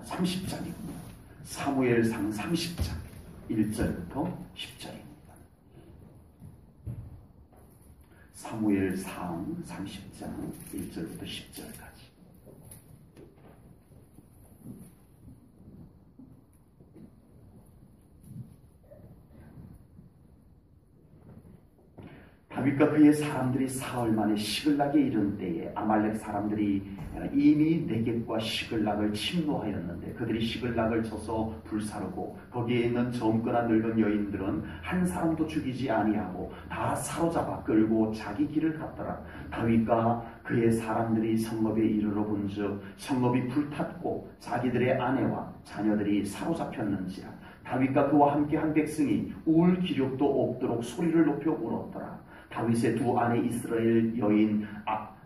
30장입니다. 사무엘상 30장 1절부터 10절입니다. 사무엘상 30장 1절부터 10절까지. 다윗과 그의 사람들이 사흘 만에 시글락에 이른 때에 아말렉 사람들이 이미 네겝과 시글락을 침노하였는데 그들이 시글락을 쳐서 불사르고 거기에 있는 젊거나 늙은 여인들은 한 사람도 죽이지 아니하고 다 사로잡아 끌고 자기 길을 갔더라. 다윗과 그의 사람들이 성읍에 이르러 본즉 성읍이 불탔고 자기들의 아내와 자녀들이 사로잡혔는지라. 다윗과 그와 함께 한 백성이 울 기력도 없도록 소리를 높여 울었더라. 다윗의 두 아내 이스라엘 여인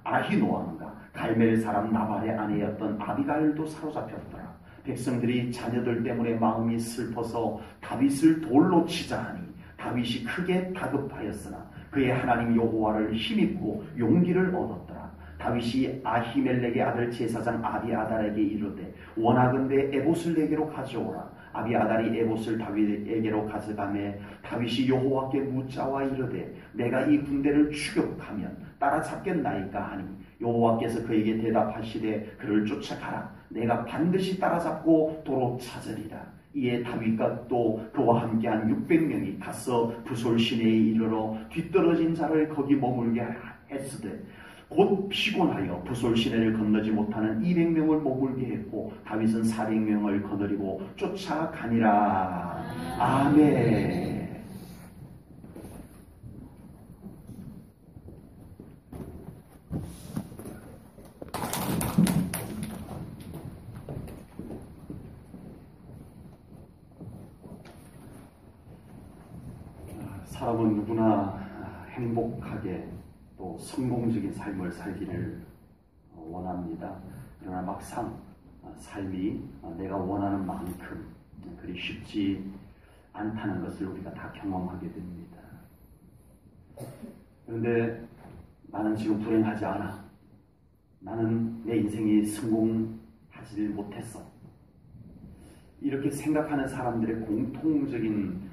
아히노암과 갈멜 사람 나발의 아내였던 아비가일도 사로잡혔더라. 백성들이 자녀들 때문에 마음이 슬퍼서 다윗을 돌로 치자 하니 다윗이 크게 다급하였으나 그의 하나님 여호와를 힘입고 용기를 얻었더라. 다윗이 아히멜렉의 아들 제사장 아비아달에게 이르되 원하건대 에봇을 내게로 가져오라. 아비아달이 에봇을 다윗에게로 가져가매 다윗이 여호와께 묻자와 이르되 내가 이 군대를 추격하면 따라잡겠나이까 하니 여호와께서 그에게 대답하시되 그를 쫓아가라. 내가 반드시 따라잡고 도로 찾으리라. 이에 다윗과 또 그와 함께한 600명이 가서 부솔 시내에 이르러 뒤떨어진 자를 거기 머물게 했으되 곧 피곤하여 부솔 시내를 건너지 못하는 200명을 머물게 했고 다윗은 400명을 거느리고 쫓아가니라. 아멘. 사람은 누구나 행복하게 또 성공적인 삶을 살기를 원합니다. 그러나 막상 삶이 내가 원하는 만큼 그리 쉽지 않다는 것을 우리가 다 경험하게 됩니다. 그런데 나는 지금 불행하지 않아. 나는 내 인생이 성공하지 못했어. 이렇게 생각하는 사람들의 공통적인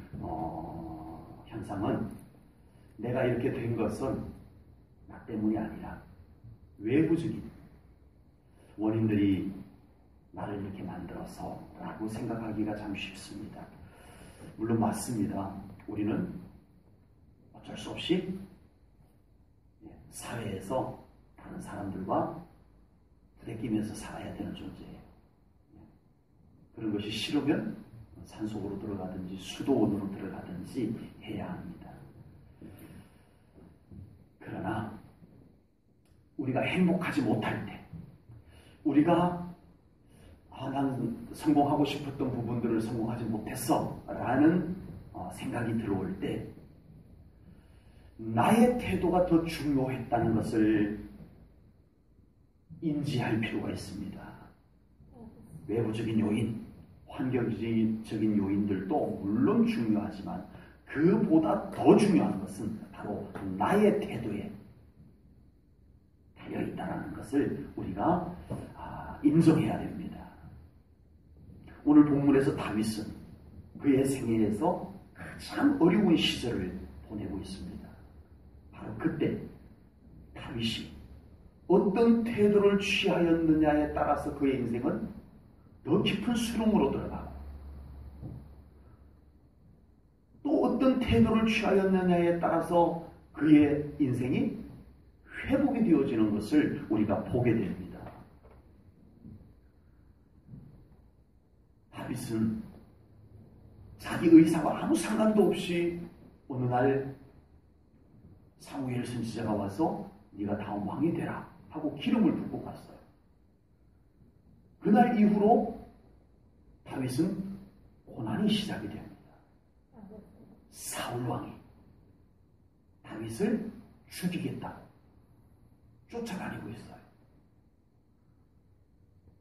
현상은 내가 이렇게 된 것은 나 때문이 아니라 외부적인 원인들이 나를 이렇게 만들어서 라고 생각하기가 참 쉽습니다. 물론 맞습니다. 우리는 어쩔 수 없이 사회에서 다른 사람들과 부대끼면서 살아야 되는 존재예요. 그런 것이 싫으면 산속으로 들어가든지 수도원으로 들어가든지 해야 합니다. 그러나 우리가 행복하지 못할 때, 우리가 난 성공하고 싶었던 부분들을 성공하지 못했어 라는 생각이 들어올 때 나의 태도가 더 중요했다는 것을 인지할 필요가 있습니다. 외부적인 요인, 환경적인 요인들도 물론 중요하지만 그보다 더 중요한 것은 바로 나의 태도에 달려있다는 것을 우리가 인정해야 됩니다. 오늘 본문에서 다윗은 그의 생애에서 가장 어려운 시절을 보내고 있습니다. 바로 그때 다윗이 어떤 태도를 취하였느냐에 따라서 그의 인생은 더 깊은 수렁으로 들어가고 또 어떤 태도를 취하였느냐에 따라서 그의 인생이 회복이 되어지는 것을 우리가 보게 됩니다. 다윗은 자기 의사와 아무 상관도 없이 어느 날 사무엘 선지자가 와서 네가 다음 왕이 되라 하고 기름을 붓고 갔어요. 그날 이후로 다윗은 고난이 시작이 됩니다. 사울 왕이 다윗을 죽이겠다 쫓아다니고 있어요.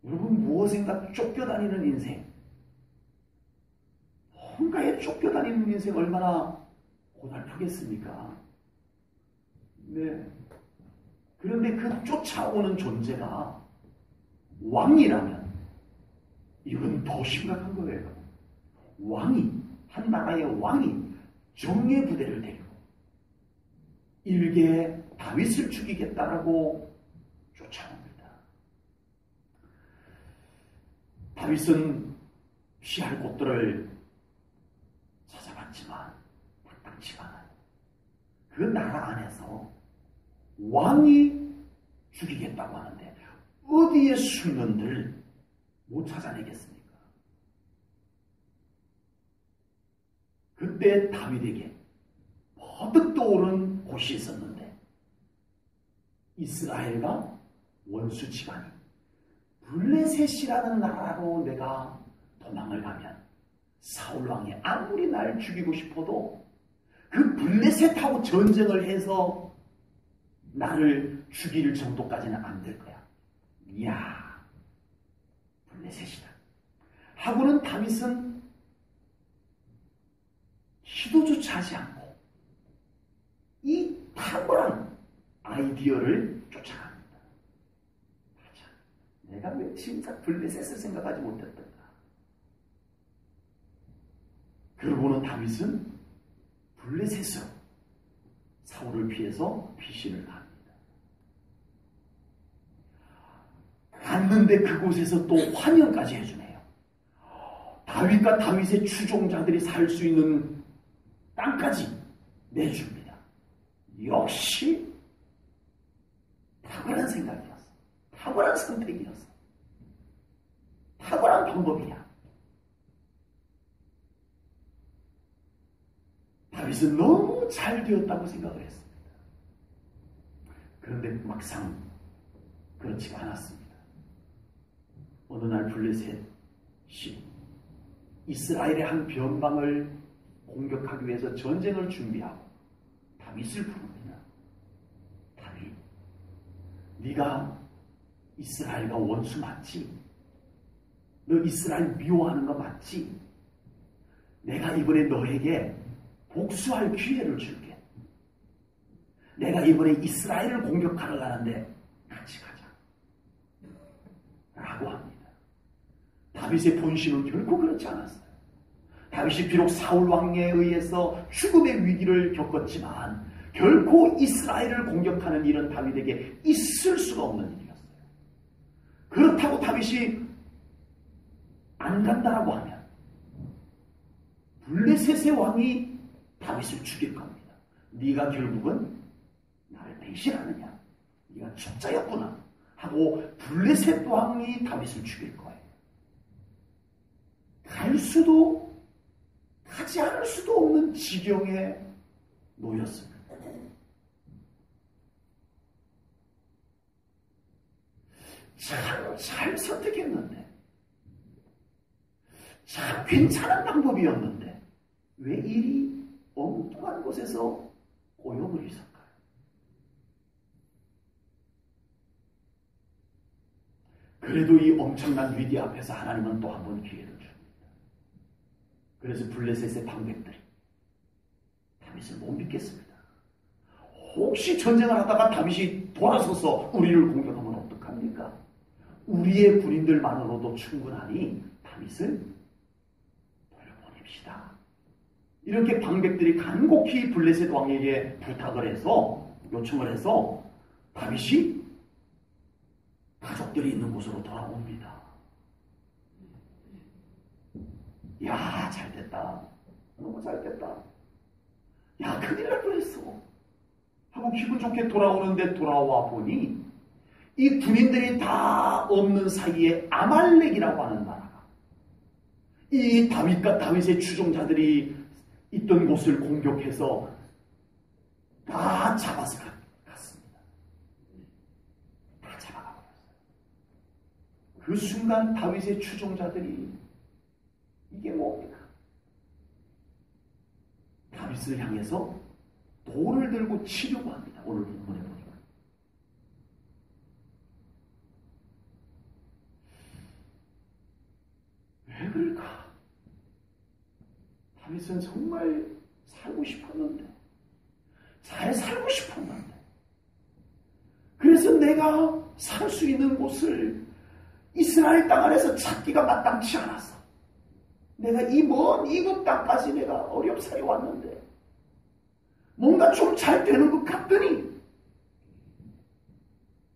여러분 무엇인가 쫓겨다니는 인생, 뭔가에 쫓겨다니는 인생 얼마나 고달프겠습니까? 네. 그런데 그 쫓아오는 존재가 왕이라면 이건 더 심각한 거예요. 한 나라의 왕이 정예 부대를 데리고 일개 다윗을 죽이겠다라고 쫓아옵니다. 다윗은 피할 곳들을 찾아봤지만 마땅치가 않아요. 그 나라 안에서 왕이 죽이겠다고 하는데 어디에 숨는들 못 찾아내겠습니까? 그때 다윗에게 버뜩 떠오른 곳이 있었는데 이스라엘과 원수지간이 블레셋이라는 나라로 내가 도망을 가면 사울왕이 아무리 날 죽이고 싶어도 그 블레셋하고 전쟁을 해서 나를 죽일 정도까지는 안 될 거야. 이야, 블레셋이다. 하고는 다윗은 시도조차 하지 않고 이 탁월한 아이디어를 쫓아갑니다. 맞아. 내가 왜 진짜 블레셋을 생각하지 못했던가. 그러고는 다윗은 블레셋으로 사울을 피해서 피신을 갑니다. 갔는데 그곳에서 또 환영까지 해주네요. 다윗과 다윗의 추종자들이 살 수 있는 땅까지 내줍니다. 역시 탁월한 생각이었어. 탁월한 선택이었어. 탁월한 방법이야. 다윗은 너무 잘 되었다고 생각을 했습니다. 그런데 막상 그렇지가 않았습니다. 어느 날 블레셋이 이스라엘의 한 변방을 공격하기 위해서 전쟁을 준비하고 다윗을 부릅니다. 다윗, 네가 이스라엘과 원수 맞지? 너 이스라엘 미워하는 거 맞지? 내가 이번에 너에게 복수할 기회를 줄게. 내가 이번에 이스라엘을 공격하러 가는데 같이 가자. 라고 합니다. 다윗의 본심은 결코 그렇지 않았어요. 다윗이 비록 사울 왕에 의해서 죽음의 위기를 겪었지만 결코 이스라엘을 공격하는 일은 다윗에게 있을 수가 없는 일이었어요. 그렇다고 다윗이 안 간다라고 하면 블레셋의 왕이 다윗을 죽일 겁니다. 네가 결국은 나를 배신하느냐? 네가 적자였구나 하고 블레셋 왕이 다윗을 죽일 거예요. 갈 수도 가지 않을 수도 없는 지경에 놓였습니다. 참 잘 선택했는데, 참 괜찮은 방법이었는데 왜 이리 엉뚱한 곳에서 고용을 있을까요? 그래도 이 엄청난 위기 앞에서 하나님은 또 한 번 기회를 줍니다. 그래서 블레셋의 방백들이 다윗을 못 믿겠습니다. 혹시 전쟁을 하다가 다윗이 돌아서서 우리를 공격하면 어떡합니까? 우리의 군인들만으로도 충분하니 다윗을 돌려보냅시다. 이렇게 방백들이 간곡히 블레셋 왕에게 부탁을 해서 요청을 해서 다윗이 가족들이 있는 곳으로 돌아옵니다. 야, 잘됐다. 너무 잘됐다. 야, 큰일 날 뻔했어. 하고 기분 좋게 돌아오는데 돌아와 보니 이 군인들이 다 없는 사이에 아말렉이라고 하는 나라가 이 다윗과 다윗의 추종자들이 있던 곳을 공격해서 다 잡아서 갔습니다. 다 잡아가버렸어요. 그 순간 다윗의 추종자들이 이게 뭡니까? 다윗을 향해서 돌을 들고 치려고 합니다. 오늘 본문에 보니까. 왜 그럴까? 다윗은 정말 살고 싶었는데, 잘 살고 싶었는데, 그래서 내가 살 수 있는 곳을 이스라엘 땅 안에서 찾기가 마땅치 않았어. 내가 이 먼 이국 땅까지 내가 어렵사리 왔는데 뭔가 좀 잘 되는 것 같더니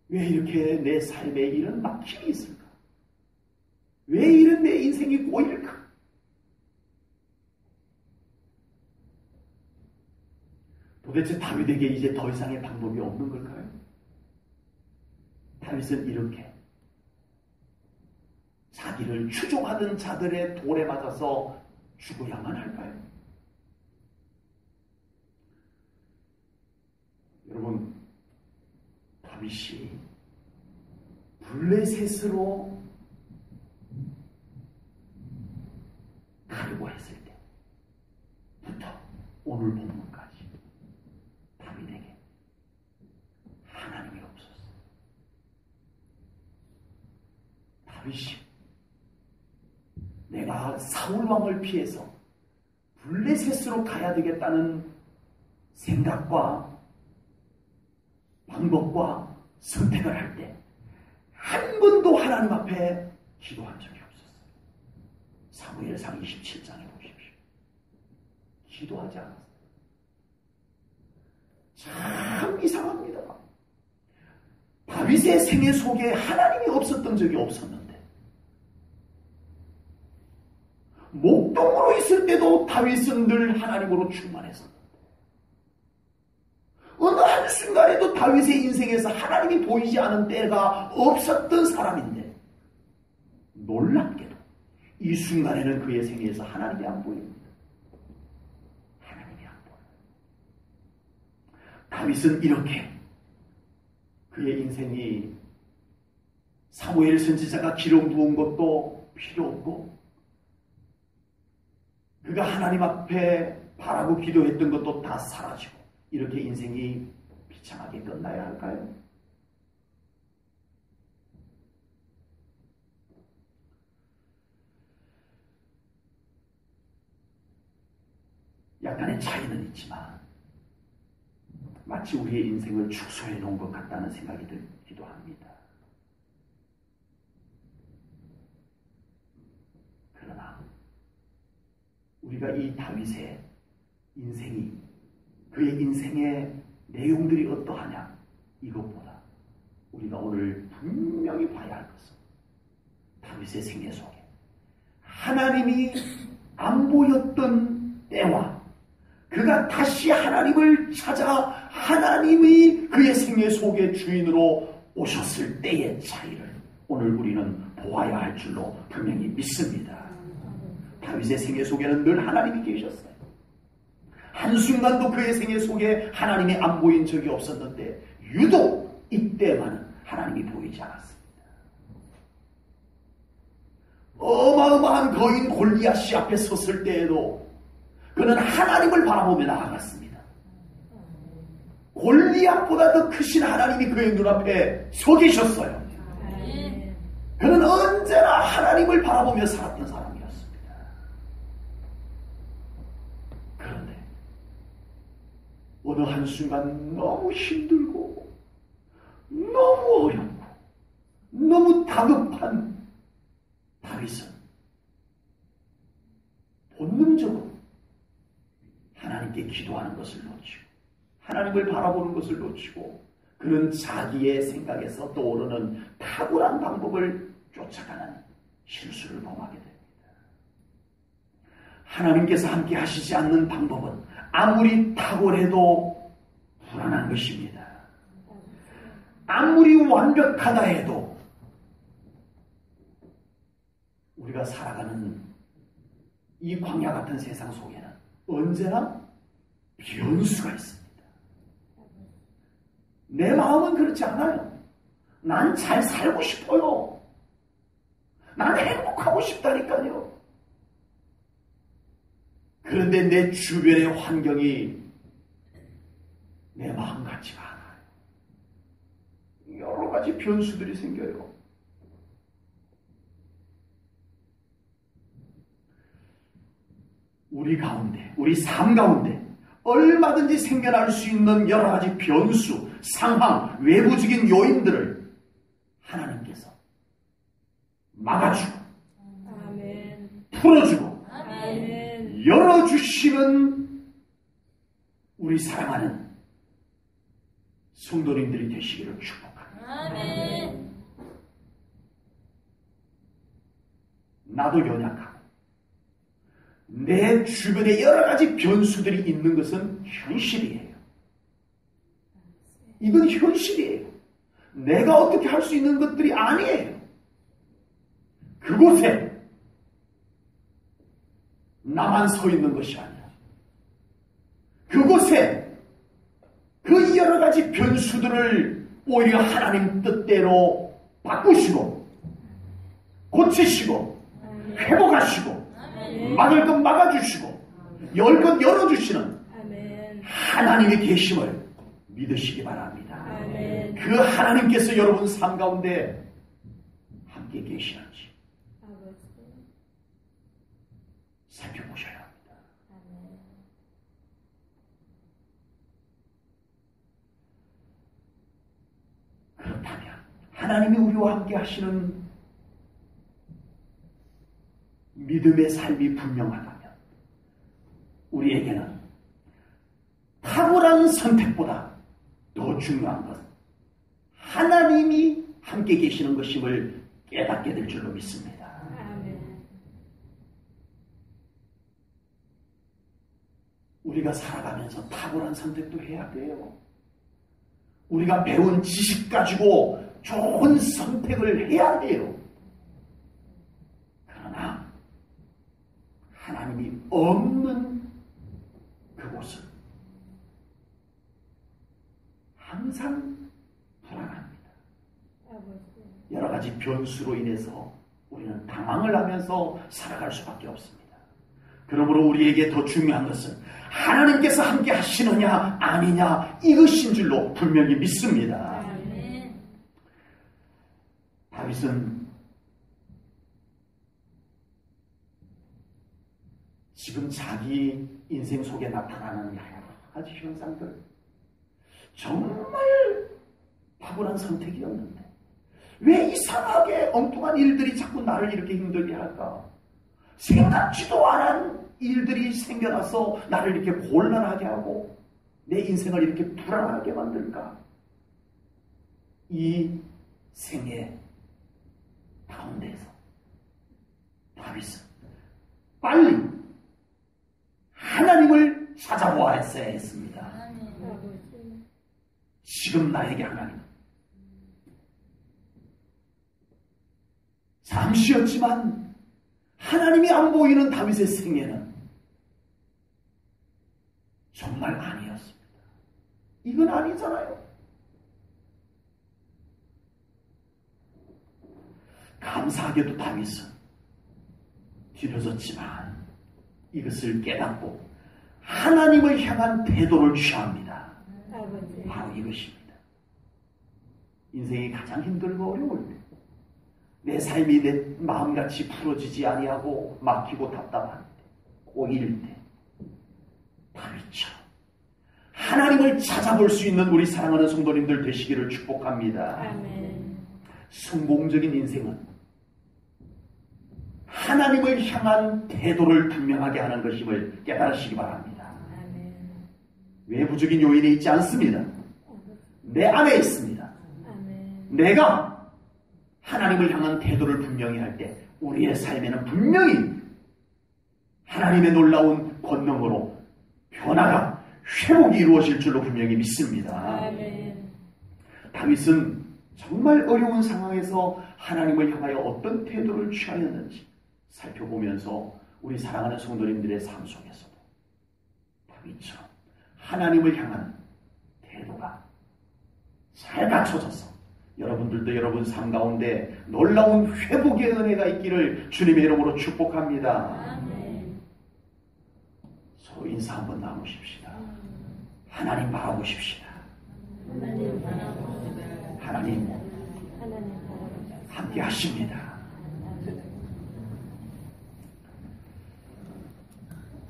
왜 이렇게 내 삶에 이런 막힘이 있을까? 왜 이런 내 인생이 꼬일까? 도대체 다윗에게 이제 더 이상의 방법이 없는 걸까요? 다윗은 이렇게 자기를 추종하던 자들의 돌에 맞아서 죽어야만 할까요? 여러분, 다윗이 블레셋으로 가려고 했을 때부터 오늘 본문까지 다윗에게 하나님이 없었어요. 다윗이 내가 사울왕을 피해서 블레셋으로 가야 되겠다는 생각과 방법과 선택을 할 때 한 번도 하나님 앞에 기도한 적이 없었어요. 사무엘상 27장에 보십시오. 기도하지 않았어요. 참 이상합니다. 다윗의 생애 속에 하나님이 없었던 적이 없었는데 목동으로 있을 때도 다윗은 늘 하나님으로 충만했었는데 어느 한순간에도 다윗의 인생에서 하나님이 보이지 않은 때가 없었던 사람인데 놀랍게도 이 순간에는 그의 생애에서 하나님이 안 보입니다. 하나님이 안 보여요. 다윗은 이렇게 그의 인생이 사무엘 선지자가 기록 부은 것도 필요 없고 그가 하나님 앞에 바라고 기도했던 것도 다 사라지고 이렇게 인생이 비참하게 끝나야 할까요? 약간의 차이는 있지만 마치 우리의 인생을 축소해 놓은 것 같다는 생각이 들기도 합니다. 그러나 우리가 이 다윗의 인생이 그의 인생의 내용들이 어떠하냐 이것보다 우리가 오늘 분명히 봐야 할 것은 다윗의 생애 속에 하나님이 안 보였던 때와 그가 다시 하나님을 찾아 하나님이 그의 생애 속의 주인으로 오셨을 때의 차이를 오늘 우리는 보아야 할 줄로 분명히 믿습니다. 다윗의 생애 속에는 늘 하나님이 계셨어요. 한순간도 그의 생애 속에 하나님이 안 보인 적이 없었는데 유독 이때만은 하나님이 보이지 않았습니다. 어마어마한 거인 골리앗이 앞에 섰을 때에도 그는 하나님을 바라보며 나아갔습니다. 골리앗보다 더 크신 하나님이 그의 눈앞에 서 계셨어요. 그는 언제나 하나님을 바라보며 살았던 사람이었습니다. 그런데 어느 한순간 너무 힘들고 너무 어렵고 너무 다급한 다윗은 본능적으로 하나님께 기도하는 것을 놓치고 하나님을 바라보는 것을 놓치고 그는 자기의 생각에서 떠오르는 탁월한 방법을 쫓아가는 실수를 범하게 됩니다. 하나님께서 함께 하시지 않는 방법은 아무리 탁월해도 불안한 것입니다. 아무리 완벽하다 해도 우리가 살아가는 이 광야 같은 세상 속에는 언제나 변수가 있습니다. 내 마음은 그렇지 않아요. 난 잘 살고 싶어요. 난 행복하고 싶다니까요. 그런데 내 주변의 환경이 내 마음 같지가 않아요. 여러 가지 변수들이 생겨요. 우리 가운데, 우리 삶 가운데 얼마든지 생겨날 수 있는 여러 가지 변수, 상황, 외부적인 요인들을 하나님께서 막아주고 아멘. 풀어주고 아멘. 열어주시는 우리 사랑하는 성도님들이 되시기를 축복합니다. 아멘. 나도 연약하고 내 주변에 여러 가지 변수들이 있는 것은 현실이에요. 이건 현실이에요. 내가 어떻게 할 수 있는 것들이 아니에요. 그곳에 나만 서 있는 것이 아니라 그곳에 그 여러 가지 변수들을 오히려 하나님 뜻대로 바꾸시고 고치시고 회복하시고 막을 것 막아주시고 열 것 열어주시는 하나님의 계심을 믿으시기 바랍니다. 아멘. 그 하나님께서 여러분 삶 가운데 함께 계시는지 살펴보셔야 합니다. 그렇다면 하나님이 우리와 함께 하시는 믿음의 삶이 분명하다면 우리에게는 탁월한 선택보다 더 중요한 것은 하나님이 함께 계시는 것임을 깨닫게 될 줄로 믿습니다. 아멘. 우리가 살아가면서 탁월한 선택도 해야 돼요. 우리가 배운 지식 가지고 좋은 선택을 해야 돼요. 그러나 하나님이 없는 그곳은 항상 불안합니다. 여러 가지 변수로 인해서 우리는 당황을 하면서 살아갈 수밖에 없습니다. 그러므로 우리에게 더 중요한 것은 하나님께서 함께 하시느냐 아니냐 이것인 줄로 분명히 믿습니다. 아멘. 다윗은 지금 자기 인생 속에 나타나는 여러 가지 현상들 정말 탁월한 선택이었는데 왜 이상하게 엉뚱한 일들이 자꾸 나를 이렇게 힘들게 할까? 생각지도 않은 일들이 생겨나서 나를 이렇게 곤란하게 하고 내 인생을 이렇게 불안하게 만들까? 이 생애 가운데서 다윗은 빨리 하나님을 찾아보았어야 했습니다. 지금 나에게 하나님 잠시였지만 하나님이 안 보이는 다윗의 생애는 정말 아니었습니다. 이건 아니잖아요. 감사하게도 다윗은 뒤로졌지만 이것을 깨닫고 하나님을 향한 태도를 취합니다. 바로 이것입니다. 인생이 가장 힘들고 어려울 때 내 삶이 내 마음같이 풀어지지 아니하고 막히고 답답할 때 꼬일 때 다윗처럼 하나님을 찾아볼 수 있는 우리 사랑하는 성도님들 되시기를 축복합니다. 아멘. 성공적인 인생은 하나님을 향한 태도를 분명하게 하는 것임을 깨달으시기 바랍니다. 아멘. 외부적인 요인이 있지 않습니다. 내 안에 있습니다. 아멘. 내가 하나님을 향한 태도를 분명히 할 때 우리의 삶에는 분명히 하나님의 놀라운 권능으로 변화가 회복이 이루어질 줄로 분명히 믿습니다. 아멘. 다윗은 정말 어려운 상황에서 하나님을 향하여 어떤 태도를 취하였는지 살펴보면서 우리 사랑하는 성도님들의 삶 속에서도 다윗처럼 하나님을 향한 태도가 잘 갖춰져서 여러분들도 여러분 삶 가운데 놀라운 회복의 은혜가 있기를 주님의 이름으로 축복합니다. 아멘. 서로 인사 한번 나누십시다. 하나님 바라보십시다. 하나님 바라보시다. 하나님 하나님 바라보시다. 함께 하십니다.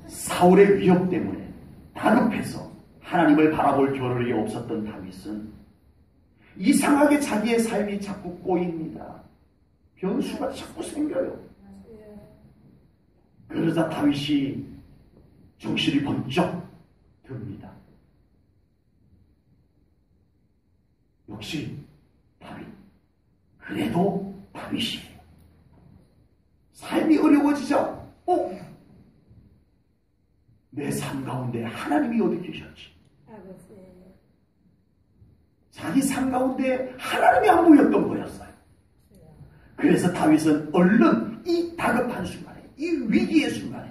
사울의 위협 때문에 다급해서 하나님을 바라볼 겨를이 없었던 다윗은 이상하게 자기의 삶이 자꾸 꼬입니다. 변수가 자꾸 생겨요. 그러자 다윗이 정신이 번쩍 듭니다. 역시 다윗. 그래도 다윗이에요. 삶이 어려워지자 내 삶 가운데 하나님이 어디 계셨지? 자기 삶 가운데 하나님이 안 보였던 거였어요. 그래서 다윗은 얼른 이 다급한 순간에, 이 위기의 순간에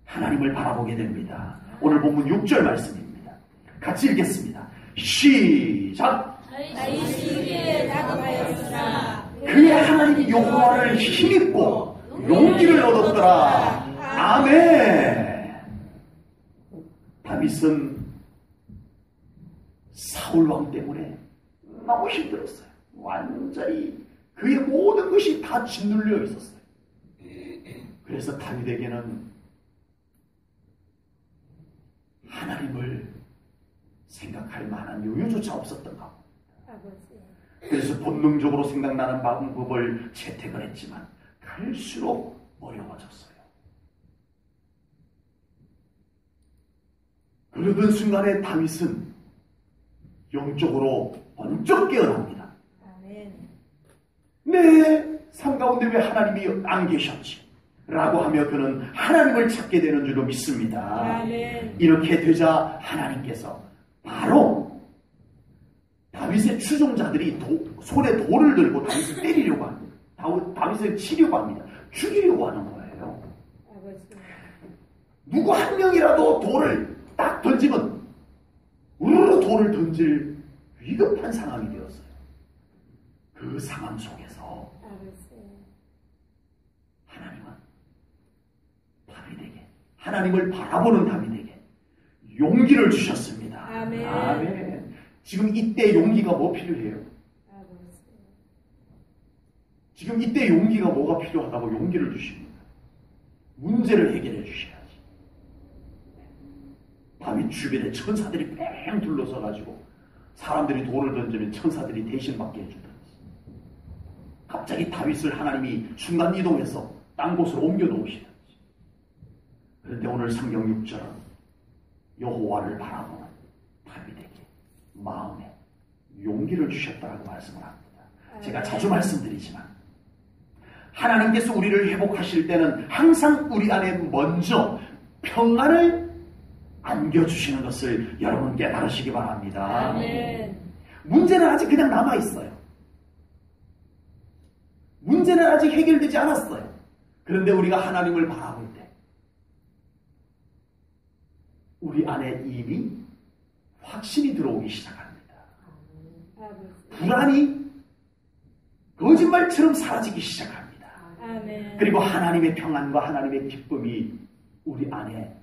하나님을 바라보게 됩니다. 오늘 본문 6절 말씀입니다. 같이 읽겠습니다. 시작! 다윗이 위기에 다급하였으나 그의 하나님 여호와를 힘입고 용기를 얻었더라. 아멘. 다윗은 사울왕 때문에 너무 힘들었어요. 완전히 그의 모든 것이 다 짓눌려 있었어요. 그래서 다윗에게는 하나님을 생각할 만한 여유조차 없었던 것 같아요. 그래서 본능적으로 생각나는 방법을 채택을 했지만 갈수록 어려워졌어요. 그러던 순간에 다윗은 영적으로 번쩍 깨어납니다. 내 삶 가운데 왜 하나님이 안 계셨지? 라고 하며 그는 하나님을 찾게 되는 줄로 믿습니다. 이렇게 되자 하나님께서 바로 다윗의 추종자들이 손에 돌을 들고 다윗을 때리려고 합니다. 다윗을 치려고 합니다. 죽이려고 하는 거예요. 누구 한 명이라도 돌을 딱 던지면 우르르 돌을 던질 위급한 상황이 되었어요. 그 상황 속에서 하나님은 다윗에게, 하나님을 바라보는 다윗에게 용기를 주셨습니다. 아멘. 아멘. 지금 이때 용기가 뭐 필요해요? 지금 이때 용기가 뭐가 필요하다고 용기를 주십니다. 문제를 해결해 주셔야지. 다윗 주변에 천사들이 뺑 둘러서가지고 사람들이 돌을 던지면 천사들이 대신 맞게 해주더니 갑자기 다윗을 하나님이 순간이동해서 딴 곳으로 옮겨 놓으시더니. 그런데 오늘 성경 6절은 여호와를 바라보는 다윗에게 마음에 용기를 주셨다라고 말씀을 합니다. 제가 자주 말씀드리지만 하나님께서 우리를 회복하실 때는 항상 우리 안에 먼저 평안을 안겨주시는 것을 여러분 깨달으시기 바랍니다. 아멘. 문제는 아직 그냥 남아있어요. 문제는 아직 해결되지 않았어요. 그런데 우리가 하나님을 바라볼 때 우리 안에 이미 확신이 들어오기 시작합니다. 불안이 거짓말처럼 사라지기 시작합니다. 아멘. 그리고 하나님의 평안과 하나님의 기쁨이 우리 안에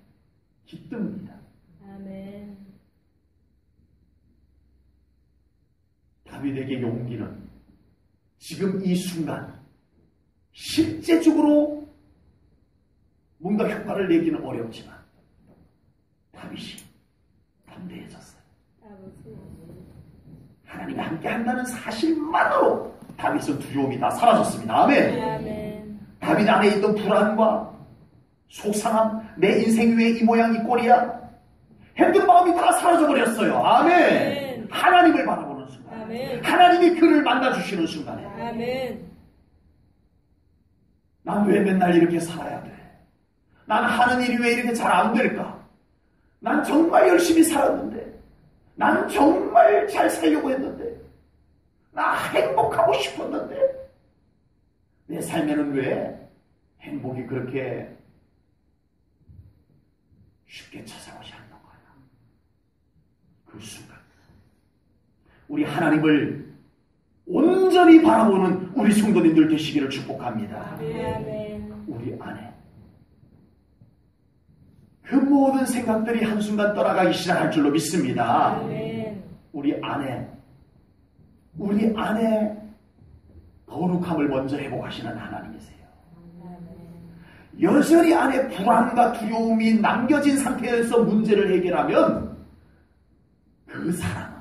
깃듭니다. 아멘. 다윗에게 용기는 지금 이 순간 실제적으로 뭔가 효과를 내기는 어렵지만 다윗이 담대해졌어요. 하나님이 함께 한다는 사실만으로 다윗은 두려움이 다 사라졌습니다. 아멘. 아멘. 다윗 안에 있던 불안과 속상함, 내 인생 왜 이 모양 이 꼴이야? 힘든 마음이 다 사라져버렸어요. 아멘. 하나님을 바라보는 순간, 아멘. 하나님이 그를 만나주시는 순간에 아멘. 난 왜 맨날 이렇게 살아야 돼? 난 하는 일이 왜 이렇게 잘 안 될까? 난 정말 열심히 살았는데, 난 정말 잘 살려고 했는데, 나 행복하고 싶었는데, 내 삶에는 왜 행복이 그렇게 쉽게 찾아오지 않는 거야? 그 순간 우리 하나님을 온전히 바라보는 우리 성도님들 되시기를 축복합니다. 아멘. 우리 안에 그 모든 생각들이 한순간 떠나가기 시작할 줄로 믿습니다. 아멘. 우리 안에 거룩함을 먼저 회복하시는 하나님이세요. 여전히 안에 불안과 두려움이 남겨진 상태에서 문제를 해결하면 그 사람은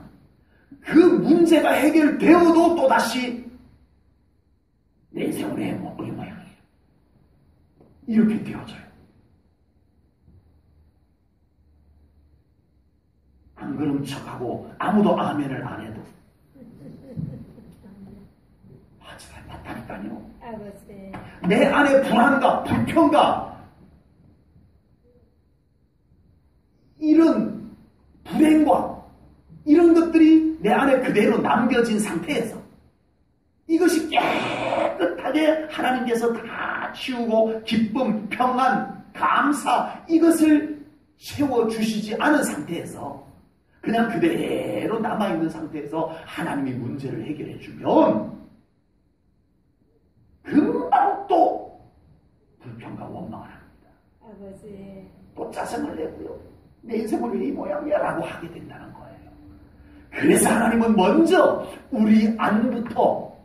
그 문제가 해결되어도 또다시 우리의 모양이에요. 이렇게 되어져요. 안 그런 척하고 아무도 아멘을 안 해도 하지만 맞다니까요. 아버지. 내 안에 불안과 불평과 이런 불행과 이런 것들이 내 안에 그대로 남겨진 상태에서 이것이 깨끗하게 하나님께서 다 치우고 기쁨, 평안, 감사 이것을 채워주시지 않은 상태에서 그냥 그대로 남아있는 상태에서 하나님이 문제를 해결해 주면 금방 또 불평과 원망을 합니다. 아버지. 또 짜증을 내고요. 내 인생은 왜 이 모양이야? 라고 하게 된다는 거예요. 그래서 하나님은 먼저 우리 안부터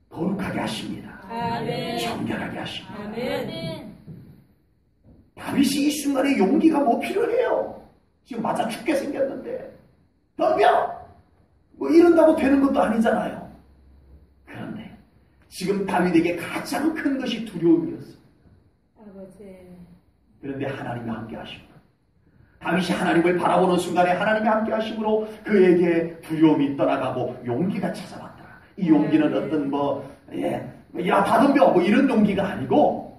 거룩하게 하십니다. 아멘. 정결하게 하십니다. 아멘. 다윗이 이 순간에 용기가 뭐 필요해요? 지금 맞아 죽게 생겼는데 덤벼! 뭐 이런다고 되는 것도 아니잖아요. 그런데 지금 다윗에게 가장 큰 것이 두려움이었어요. 아버지. 그런데 하나님이 함께 하십니다. 다윗이 하나님을 바라보는 순간에 하나님이 함께 하심으로 그에게 두려움이 떠나가고 용기가 찾아왔더라. 이 용기는 어떤 야 다덤벼 뭐 이런 용기가 아니고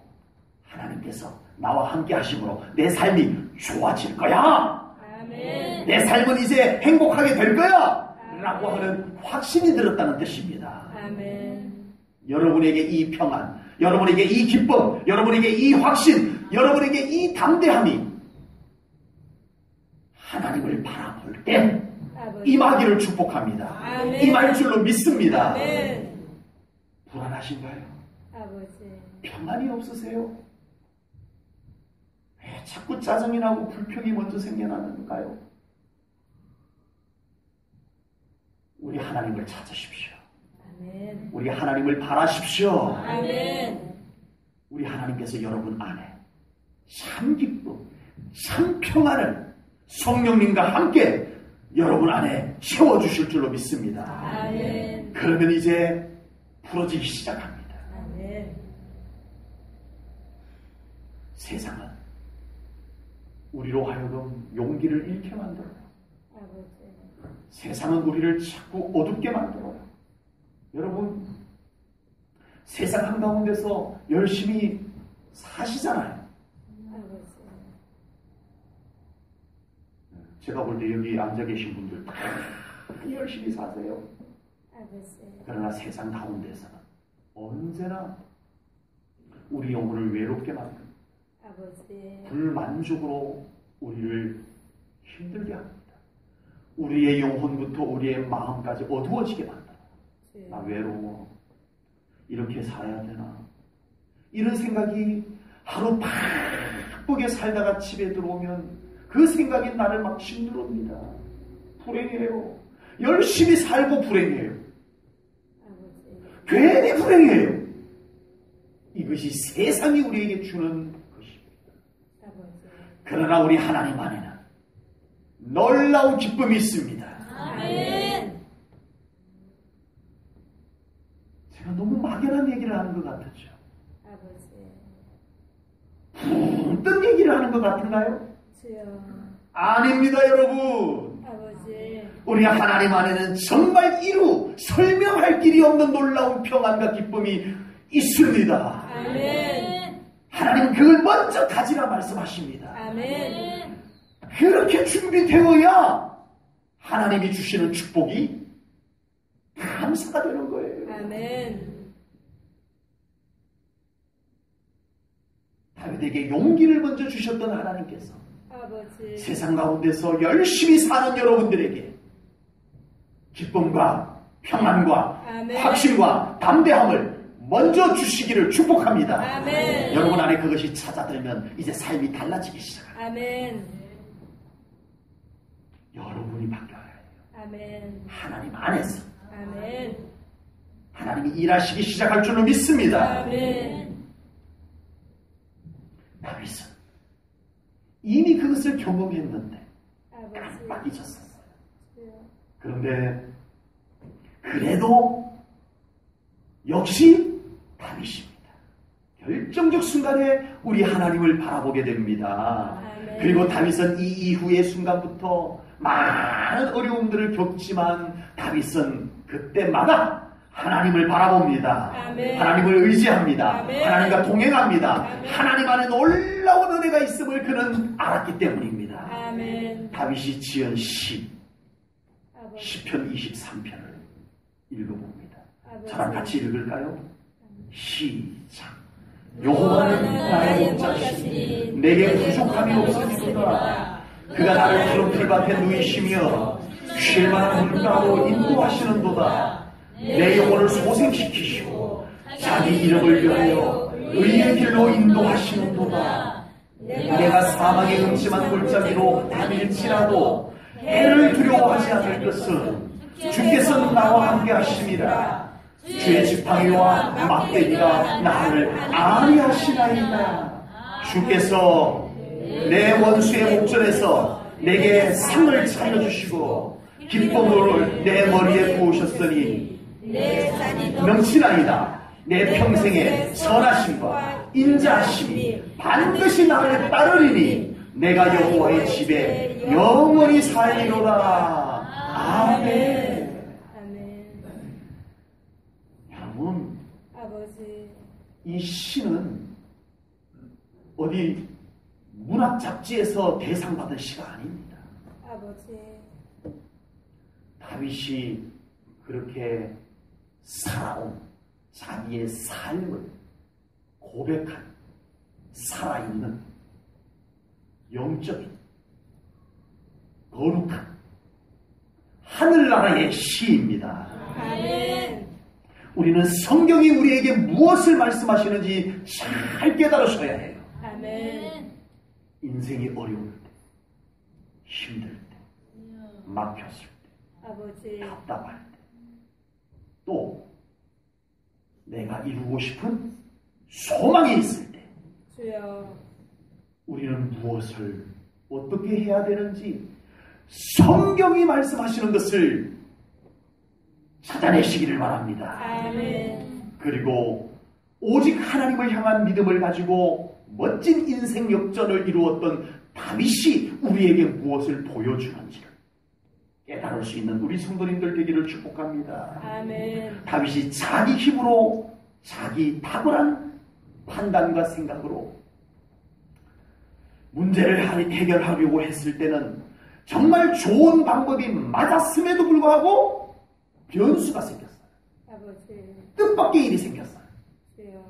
하나님께서 나와 함께 하심으로 내 삶이 좋아질 거야. 아멘. 내 삶은 이제 행복하게 될 거야. 라고 하는 확신이 들었다는 뜻입니다. 아멘. 여러분에게 이 평안, 여러분에게 이 기쁨, 여러분에게 이 확신, 여러분에게 이 담대함이 하나님을 바라볼 때 임하기를 축복합니다. 아멘. 임할 줄로 믿습니다. 아멘. 불안하신가요? 아버지. 평안이 없으세요? 왜 자꾸 짜증이 나고 불평이 먼저 생겨나는가요? 우리 하나님을 찾으십시오. 아멘. 우리 하나님을 바라십시오. 아멘. 우리 하나님께서 여러분 안에 참 기쁨, 참 평안을 성령님과 함께 여러분 안에 채워주실 줄로 믿습니다. 아멘. 그러면 이제 풀어지기 시작합니다. 아멘. 세상은 우리로 하여금 용기를 잃게 만들어요. 아버지. 세상은 우리를 자꾸 어둡게 만들어요. 여러분, 세상 한가운데서 열심히 사시잖아요. 아버지. 제가 볼 때 여기 앉아 계신 분들 다 열심히 사세요. 아버지. 그러나 세상 가운데서는 언제나 우리 영혼을 외롭게 만듭니다. 아버지. 불만족으로 우리를 힘들게 합니다. 우리의 영혼부터 우리의 마음까지 어두워지게 만들어요. 나 외로워. 이렇게 살아야 되나? 이런 생각이 하루 바쁘게 살다가 집에 들어오면 그 생각이 나를 막 짓누릅니다. 불행해요. 열심히 살고 불행해요. 아버지. 괜히 불행해요. 이것이 세상이 우리에게 주는 것입니다. 아버지. 그러나 우리 하나님 안에는 놀라운 기쁨이 있습니다. 아멘. 제가 너무 막연한 얘기를 하는 것 같았죠. 아버지. 어떤 얘기를 하는 것 같은가요? 주여. 아닙니다, 여러분. 아버지. 우리 하나님 안에는 정말 설명할 길이 없는 놀라운 평안과 기쁨이 있습니다. 아멘. 하나님은 그걸 먼저 가지라 말씀하십니다. 아멘. 그렇게 준비되어야 하나님이 주시는 축복이 감사가 되는 거예요. 아멘. 다윗에게 용기를 먼저 주셨던 하나님께서 아버지. 세상 가운데서 열심히 사는 여러분들에게 기쁨과 평안과 아멘. 확신과 담대함을 먼저 주시기를 축복합니다. 아멘. 여러분 안에 그것이 찾아들면 이제 삶이 달라지기 시작합니다. 아멘. 여러분이 바뀌어야 해요. 아멘. 하나님 안에서 아멘. 하나님이 일하시기 시작할 줄로 믿습니다. 아멘. 다윗은 이미 그것을 경험했는데 아버지. 깜빡 잊었었어요. 주여. 그런데 그래도 역시 다윗입니다. 결정적 순간에 우리 하나님을 바라보게 됩니다. 아멘. 그리고 다윗은 이 이후의 순간부터 많은 어려움들을 겪지만 다윗은 그때마다 하나님을 바라봅니다. 아멘. 하나님을 의지합니다. 아멘. 하나님과 동행합니다. 아멘. 하나님 안에 놀라운 은혜가 있음을 그는 알았기 때문입니다. 아멘. 다윗이 지은 아버지. 시편 23편을 읽어봅니다. 아버지. 저랑 같이 읽을까요? 시작. 여호와는 여호와는 나의 나의 목자시니 목자시니 내게 부족함이 없으리로다. 그가 나를 푸른 풀밭에 누이시며 쉴 만한 물가로 인도하시는도다. 내 영혼을 소생시키시고 자기 이름을 위하여 의의 길로 인도하시는도다. 내가 사망의 음침한 골짜기로 다닐지라도 해를 두려워하지 않을 것은 주께서 나와 함께 하심이라. 주의 지팡이와 막대기가 나를 안위하시나이다. 주께서 내 원수의 목전에서 내게 상을 차려주시고 기쁨을 내 머리에 부으셨으니 명치나이다. 내 평생의 선하심과 인자하심이 반드시 나를 따르리니 내가 여호와의 집에 영원히 살리로다. 아멘. 아멘. 여러분, 아버지. 이 시는 어디 문학 잡지에서 대상 받은 시가 아닙니다. 아버지. 다윗이 그렇게 살아온 자기의 삶을 고백한 살아있는 영적인 거룩한 하늘나라의 시입니다. 아멘. 우리는 성경이 우리에게 무엇을 말씀하시는지 잘 깨달으셔야 해요. 아멘. 인생이 어려울 때, 힘들 때, 막혔을 때, 아버지. 답답할 때, 또 내가 이루고 싶은 소망이 있을 때 주여. 우리는 무엇을 어떻게 해야 되는지 성경이 말씀하시는 것을 찾아내시기를 바랍니다. 아멘. 그리고 오직 하나님을 향한 믿음을 가지고 멋진 인생 역전을 이루었던 다윗이 우리에게 무엇을 보여주는지를 깨달을 수 있는 우리 성도님들 되기를 축복합니다. 아멘. 다윗이 자기 힘으로 자기 탁월한 판단과 생각으로 문제를 해결하려고 했을 때는 정말 좋은 방법이 맞았음에도 불구하고 변수가 생겼어요. 아버지. 뜻밖의 일이 생겼어요. 주여.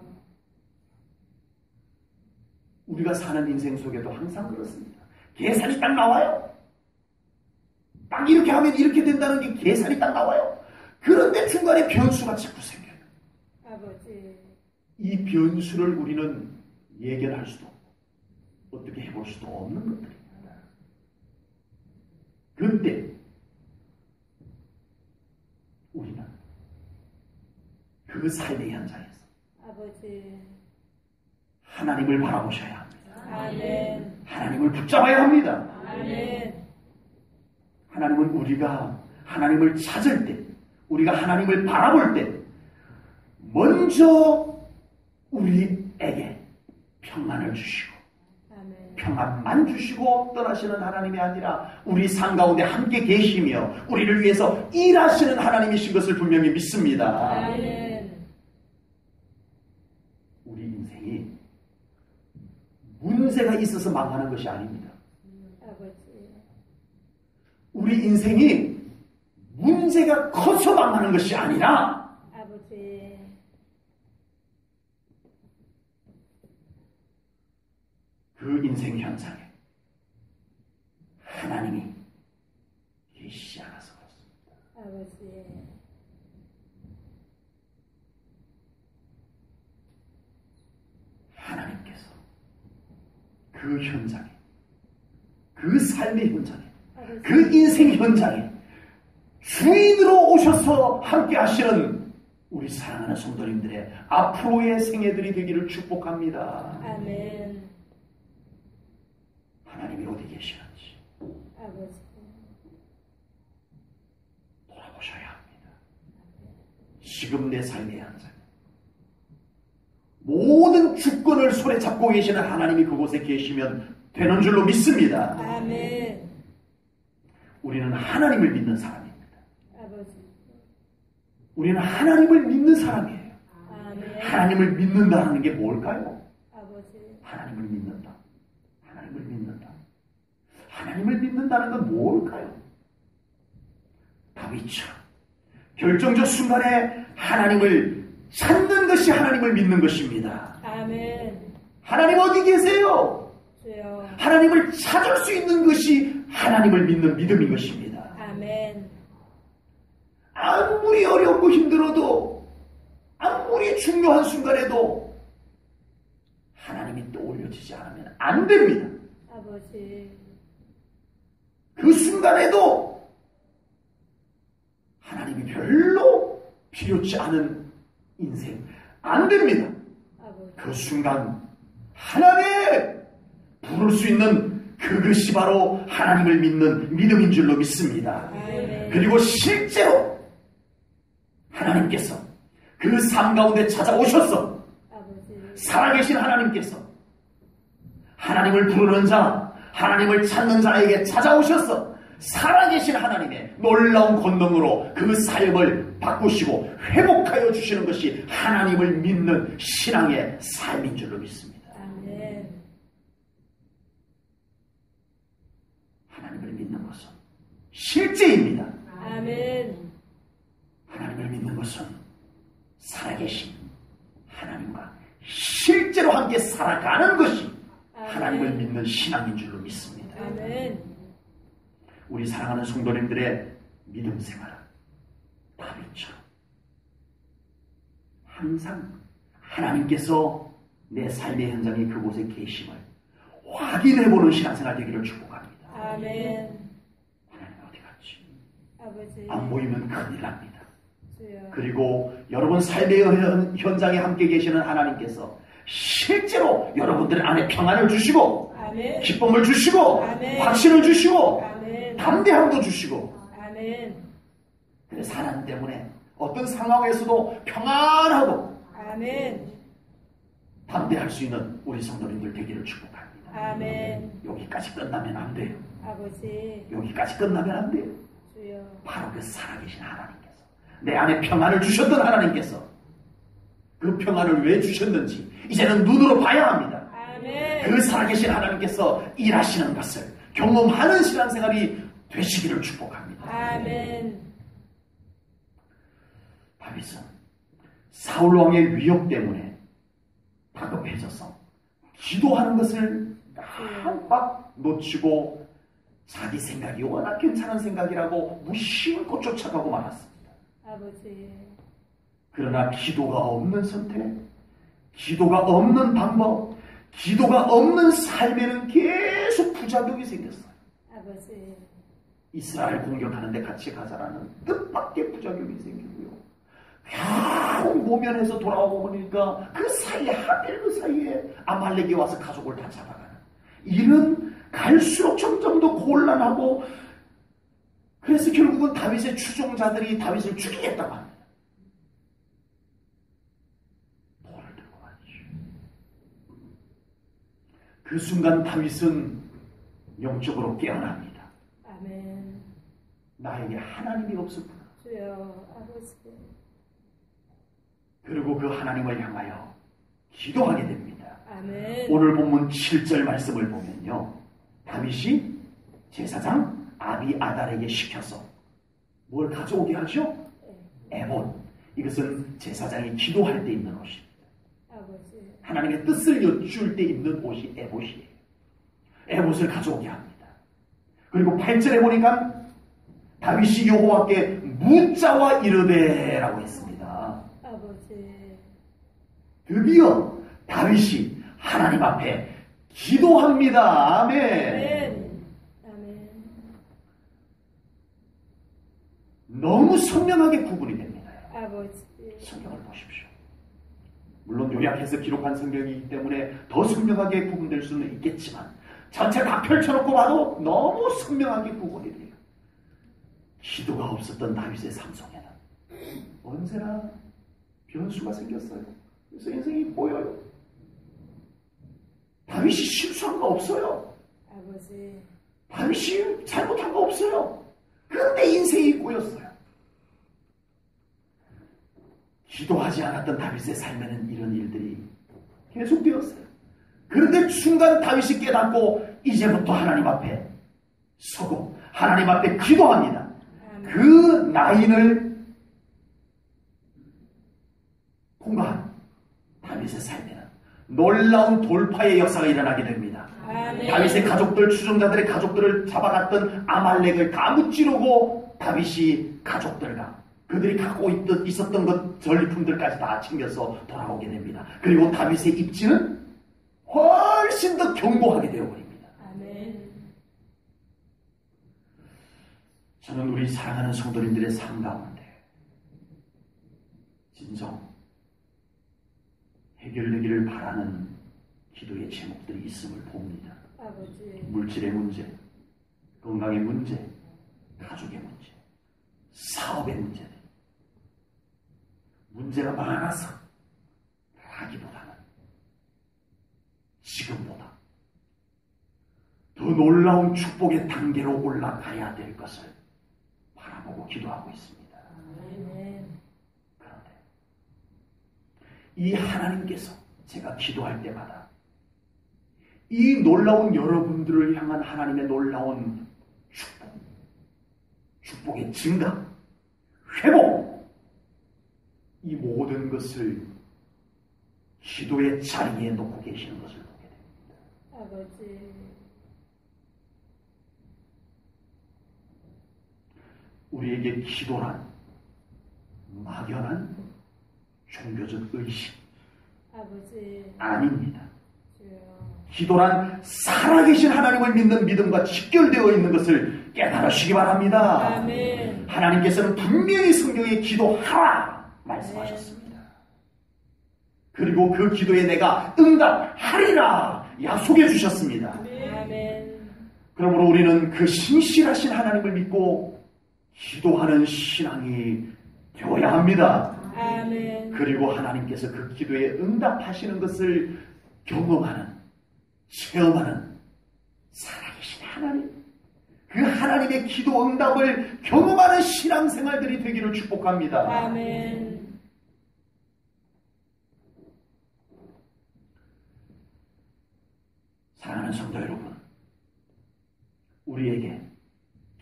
우리가 사는 인생 속에도 항상 그렇습니다. 계산이 딱 나와요. 딱 이렇게 하면 이렇게 된다는 게 계산이 딱 나와요. 그런데 중간에 변수가 자꾸 생겨요. 아버지. 이 변수를 우리는 예견할 수도 없고 어떻게 해볼 수도 없는 것들입니다. 그때 우리는 그 삶의 현장에서 아버지. 하나님을 바라보셔야 합니다. 아멘. 하나님을 붙잡아야 합니다. 아멘. 하나님은 우리가 하나님을 찾을 때, 우리가 하나님을 바라볼 때 먼저 우리에게 평안을 주시고 아멘. 평안만 주시고 떠나시는 하나님이 아니라 우리 삶 가운데 함께 계시며 우리를 위해서 일하시는 하나님이신 것을 분명히 믿습니다. 아멘. 우리 인생이 문제가 있어서 망하는 것이 아닙니다. 아버지. 우리 인생이 문제가 커서 망하는 것이 아니라 아버지. 그 인생 현장에 하나님이 계시지 않아서 그렇습니다. 아버지. 하나님께서 그 현장에, 그 삶의 현장에, 아버지. 그 인생 현장에 주인으로 오셔서 함께 하시는 우리 사랑하는 성도님들의 앞으로의 생애들이 되기를 축복합니다. 아멘. 하나님이 어디 계시는지 아버지. 돌아보셔야 합니다. 지금 내 삶의 현장 모든 주권을 손에 잡고 계시는 하나님이 그곳에 계시면 되는 줄로 믿습니다. 아멘. 우리는 하나님을 믿는 사람입니다. 아버지. 우리는 하나님을 믿는 사람이에요. 아멘. 하나님을 믿는다는 게 뭘까요? 아버지. 하나님을 믿는다. 하나님을 믿는다. 하나님을 믿는다는 건 뭘까요? 다윗처럼 결정적 순간에 하나님을 찾는 것이 하나님을 믿는 것입니다. 아멘. 하나님 어디 계세요? 주여. 하나님을 찾을 수 있는 것이 하나님을 믿는 믿음인 것입니다. 아멘. 아무리 어렵고 힘들어도, 아무리 중요한 순간에도 하나님이 떠올려지지 않으면 안 됩니다. 아버지. 그 순간에도 하나님이 별로 필요치 않은 인생 안 됩니다. 아버지. 그 순간 하나님 부를 수 있는 그것이 바로 하나님을 믿는 믿음인 줄로 믿습니다. 아멘. 그리고 실제로 하나님께서 그 삶 가운데 찾아오셔서 아버지. 살아계신 하나님께서 하나님을 부르는 자, 하나님을 찾는 자에게 찾아오셔서 살아계신 하나님의 놀라운 권능으로 그 삶을 바꾸시고 회복하여 주시는 것이 하나님을 믿는 신앙의 삶인 줄로 믿습니다. 아멘. 하나님을 믿는 것은 실제입니다. 아멘. 하나님을 믿는 것은 살아계신 하나님과 실제로 함께 살아가는 것이 하나님을 믿는 신앙인 줄로 믿습니다. 아멘. 우리 사랑하는 성도님들의 믿음 생활은 다윗처럼 항상 하나님께서 내 삶의 현장에 그곳에 계심을 확인해보는 신앙생활 되기를 축복합니다. 아멘. 하나님 어디 갔지? 아버지. 안 보이면 큰일 납니다. 주여. 그리고 여러분 삶의 현장에 함께 계시는 하나님께서 실제로 여러분들 안에 평안을 주시고 아멘. 기쁨을 주시고 아멘. 확신을 주시고 아멘. 담대함도 주시고 아멘. 그래서 하나님 때문에 어떤 상황에서도 평안하고 아멘. 담대할 수 있는 우리 성도님들 되기를 축복합니다. 아멘. 여기까지 끝나면 안 돼요. 아버지. 여기까지 끝나면 안 돼요. 주여. 바로 그 살아계신 하나님께서 내 안에 평안을 주셨던 하나님께서 그 평안을 왜 주셨는지 이제는 눈으로 봐야 합니다. 아멘. 그 살아계신 하나님께서 일하시는 것을 경험하는 신앙생활이 되시기를 축복합니다. 아멘. 다윗은 사울 왕의 위협 때문에 다급해져서 기도하는 것을 깜빡 놓치고 자기 생각이 워낙 괜찮은 생각이라고 무심코 쫓아가고 말았습니다. 아버지. 그러나 기도가 없는 선택, 기도가 없는 방법, 기도가 없는 삶에는 계속 부작용이 생겼어요. 아버지. 이스라엘 공격하는데 같이 가자라는 뜻밖의 부작용이 생기고요. 겨우 모면에서 돌아오고 보니까 그 사이에 하필 그 사이에 아말렉이 와서 가족을 다 잡아가는 일은 갈수록 점점 더 곤란하고 그래서 결국은 다윗의 추종자들이 다윗을 죽이겠다고 합니다. 돌을 들고 가죠. 그 순간 다윗은 영적으로 깨어납니다. 아멘. 나에게 하나님이 없었구나. 주여. 아버지. 그리고 그 하나님을 향하여 기도하게 됩니다. 아멘. 오늘 본문 7절 말씀을 보면요. 다윗이 제사장 아비아달에게 시켜서 뭘 가져오게 하죠? 에봇. 이것은 제사장이 기도할 때 입는 옷입니다. 아버지. 하나님의 뜻을 여쭐 때 입는 옷이 에봇이에요. 에봇을 가져오게 합니다. 그리고 8절에 보니까 다윗이 여호와께 묻자와 이르되라고 했습니다. 아버지. 드디어 다윗이 하나님 앞에 기도합니다. 아멘. 아멘. 아멘. 너무 선명하게 구분이 됩니다. 아버지. 성경을 보십시오. 물론 요약해서 기록한 성경이기 때문에 더 선명하게 구분될 수는 있겠지만 전체 다 펼쳐놓고 봐도 너무 선명하게 구분이 돼요. 기도가 없었던 다윗의 삶 속에는 언제나 변수가 생겼어요. 그래서 인생이 보여요. 다윗이 실수한 거 없어요. 아버지. 다윗이 잘못한 거 없어요. 그런데 인생이 꼬였어요. 기도하지 않았던 다윗의 삶에는 이런 일들이 계속되었어요. 그런데 순간 다윗이 깨닫고 이제부터 하나님 앞에 서고 하나님 앞에 기도합니다. 그 나인을 통과한 다윗의 삶에는 놀라운 돌파의 역사가 일어나게 됩니다. 다윗의 가족들, 추종자들의 가족들을 잡아갔던 아말렉을 다 무찌르고 다윗이 가족들과 그들이 갖고 있었던 것 전리품들까지 다 챙겨서 돌아오게 됩니다. 그리고 다윗의 입지는 훨씬 더 견고하게 되어버립니다. 아멘. 저는 우리 사랑하는 성도님들의 삶 가운데 진정 해결되기를 바라는 기도의 제목들이 있음을 봅니다. 아버지. 물질의 문제, 건강의 문제, 가족의 문제, 사업의 문제들. 문제가 많아서 하기보다는 지금보다 더 놀라운 축복의 단계로 올라가야 될 것을 바라보고 기도하고 있습니다. 아멘. 그런데 이 하나님께서 제가 기도할 때마다 이 놀라운 여러분들을 향한 하나님의 놀라운 축복의 증가, 회복, 이 모든 것을 기도의 자리에 놓고 계시는 것을 보게 됩니다. 아버지. 우리에게 기도란 막연한 종교적 의식 아버지. 아닙니다. 주여. 기도란 살아계신 하나님을 믿는 믿음과 직결되어 있는 것을 깨달으시기 바랍니다. 아멘. 하나님께서는 분명히 성경에 기도하라 말씀하셨습니다. 그리고 그 기도에 내가 응답하리라 약속해 주셨습니다. 아멘. 그러므로 우리는 그 신실하신 하나님을 믿고 기도하는 신앙이 되어야 합니다. 아멘. 그리고 하나님께서 그 기도에 응답하시는 것을 경험하는, 체험하는 살아계신 하나님, 그 하나님의 기도 응답을 경험하는 신앙생활들이 되기를 축복합니다. 아멘. 사랑하는 성도 여러분, 우리에게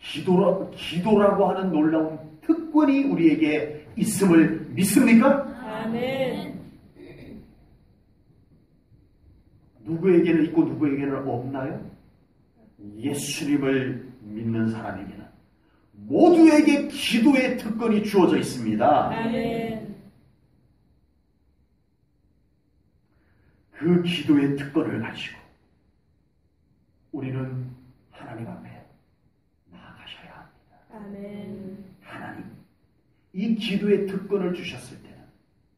기도라고 하는 놀라운 특권이 우리에게 있음을 믿습니까? 아멘. 누구에게는 있고 누구에게는 없나요? 예수님을 믿는 사람에게는 모두에게 기도의 특권이 주어져 있습니다. 아멘. 그 기도의 특권을 가지고 우리는 하나님 앞에 나아가셔야 합니다. 아멘. 하나님, 이 기도의 특권을 주셨을 때는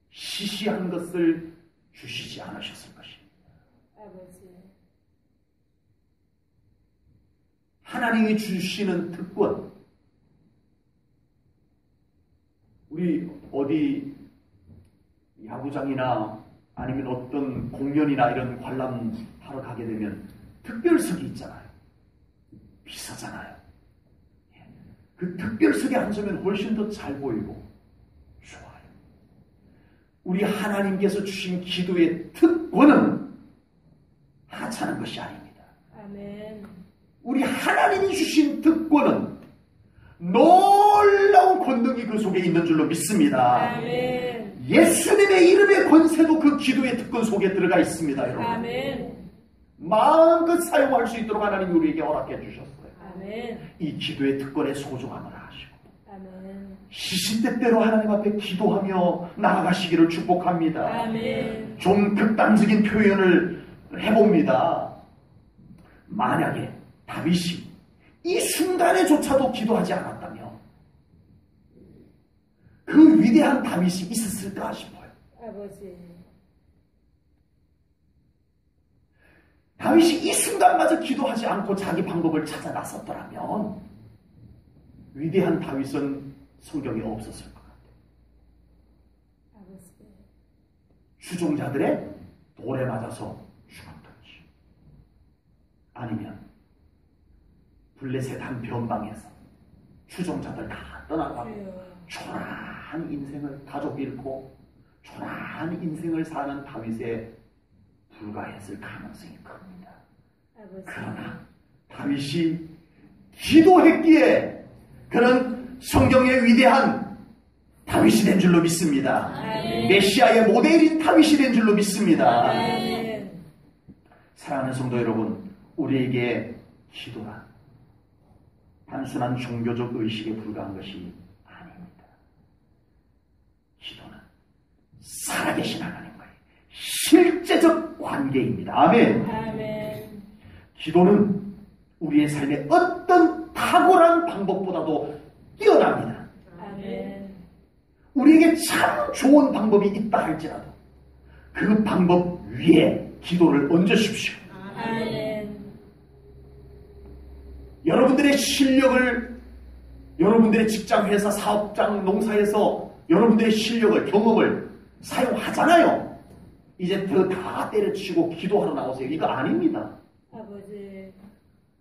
시시한 것을 주시지 않으셨을 것입니다. 아버지. 하나님이 주시는 특권, 우리 어디 야구장이나 아니면 어떤 공연이나 이런 관람하러 가게 되면 특별석이 있잖아요. 비싸잖아요. 그 특별석에 앉으면 훨씬 더 잘 보이고 좋아요. 우리 하나님께서 주신 기도의 특권은 하찮은 것이 아닙니다. 아멘. 우리 하나님이 주신 특권은 놀라운 권능이 그 속에 있는 줄로 믿습니다. 아멘. 예수님의 이름의 권세도 그 기도의 특권 속에 들어가 있습니다, 여러분. 아멘. 마음껏 사용할 수 있도록 하나님이 우리에게 허락해 주셨어요. 아멘. 이 기도의 특권의 소중함을 아시고 아멘. 시시때때로 하나님 앞에 기도하며 나아가시기를 축복합니다. 아멘. 좀 극단적인 표현을 해봅니다. 만약에 다윗이 이 순간에조차도 기도하지 않았다면 그 위대한 다윗이 있었을까 싶어요. 아버지. 다윗이 이 순간마저 기도하지 않고 자기 방법을 찾아 나섰더라면 위대한 다윗은 성경에 없었을 것 같아요. 아버지. 추종자들의 돌에 맞아서 죽었든지, 아니면 블레셋 한 변방에서 추종자들 다 떠나가고 초라한 인생을, 가족 잃고 초라한 인생을 사는 다윗에 불과했을 가능성이 큽니다. 그러나 다윗이 기도했기에 그는 성경의 위대한 다윗이 된 줄로 믿습니다. 메시아의 모델인 다윗이 된 줄로 믿습니다. 사랑하는 성도 여러분, 우리에게 기도란 단순한 종교적 의식에 불과한 것이 아닙니다. 기도는 살아계신 하나님과의 실제적 관계입니다. 아멘. 아멘. 기도는 우리의 삶의 어떤 탁월한 방법보다도 뛰어납니다. 아멘. 우리에게 참 좋은 방법이 있다 할지라도 그 방법 위에 기도를 얹으십시오. 아멘. 여러분들의 실력을, 여러분들의 직장, 회사, 사업장, 농사에서 여러분들의 실력을, 경험을 사용하잖아요. 이제 다 때려치고 기도하러 나오세요. 이거 아닙니다. 아버지.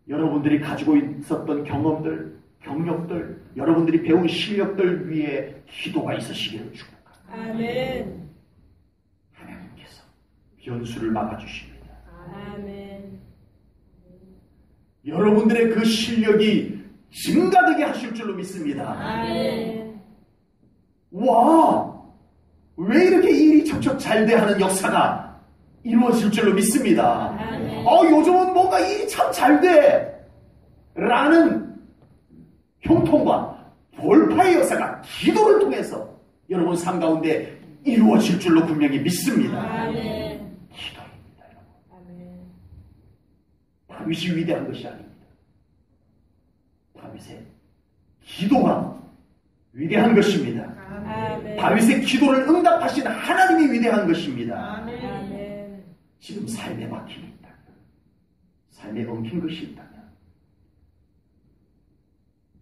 여러분들이 가지고 있었던 경험들, 경력들, 여러분들이 배운 실력들 위에 기도가 있으시기를 축복합니다. 아멘. 하나님께서 변수를 막아주십니다. 아멘. 여러분들의 그 실력이 증가되게 하실 줄로 믿습니다. 아멘. 와! 왜 이렇게 일이 척척 잘 돼 하는 역사가 이루어질 줄로 믿습니다. 아멘. 요즘은 뭔가 일이 참 잘 돼! 라는 형통과 돌파의 역사가 기도를 통해서 여러분 삶 가운데 이루어질 줄로 분명히 믿습니다. 아멘. 기도입니다, 여러분. 아멘. 다윗이 위대한 것이 아닙니다. 다윗의 기도가 위대한 것입니다. 아멘. 다윗의 기도를 응답하신 하나님이 위대한 것입니다. 아멘. 지금 삶에 막힘이 있다면, 삶에 엉킨 것이 있다면,